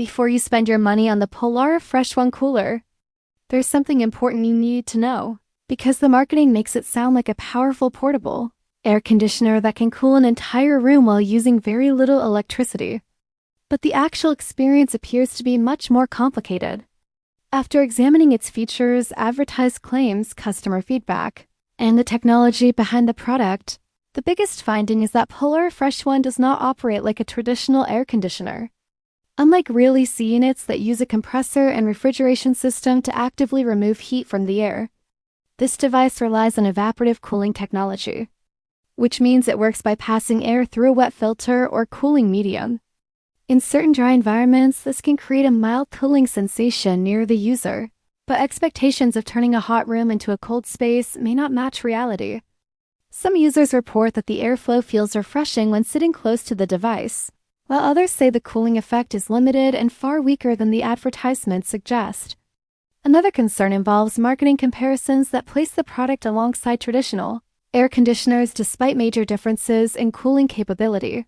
Before you spend your money on the Polara FreshOne Cooler, there's something important you need to know, because the marketing makes it sound like a powerful portable air conditioner that can cool an entire room while using very little electricity. But the actual experience appears to be much more complicated. After examining its features, advertised claims, customer feedback, and the technology behind the product, the biggest finding is that Polara FreshOne does not operate like a traditional air conditioner. Unlike real AC units that use a compressor and refrigeration system to actively remove heat from the air, this device relies on evaporative cooling technology, which means it works by passing air through a wet filter or cooling medium. In certain dry environments, this can create a mild cooling sensation near the user, but expectations of turning a hot room into a cold space may not match reality. Some users report that the airflow feels refreshing when sitting close to the device, while others say the cooling effect is limited and far weaker than the advertisements suggest. Another concern involves marketing comparisons that place the product alongside traditional air conditioners despite major differences in cooling capability.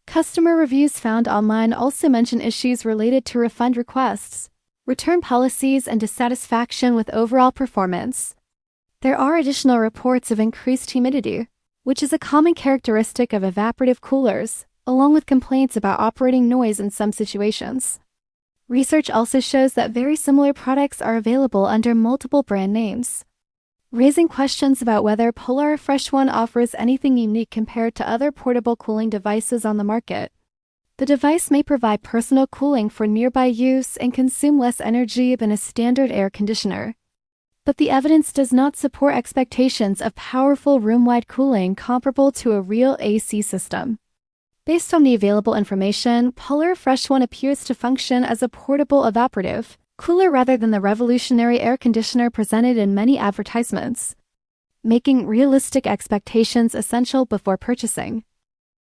Customer reviews found online also mention issues related to refund requests, return policies, and dissatisfaction with overall performance. There are additional reports of increased humidity, which is a common characteristic of evaporative coolers, along with complaints about operating noise in some situations. Research also shows that very similar products are available under multiple brand names, raising questions about whether Polara FreshOne offers anything unique compared to other portable cooling devices on the market. The device may provide personal cooling for nearby use and consume less energy than a standard air conditioner, but the evidence does not support expectations of powerful room-wide cooling comparable to a real AC system. Based on the available information, Polara FreshOne appears to function as a portable evaporative cooler rather than the revolutionary air conditioner presented in many advertisements, making realistic expectations essential before purchasing.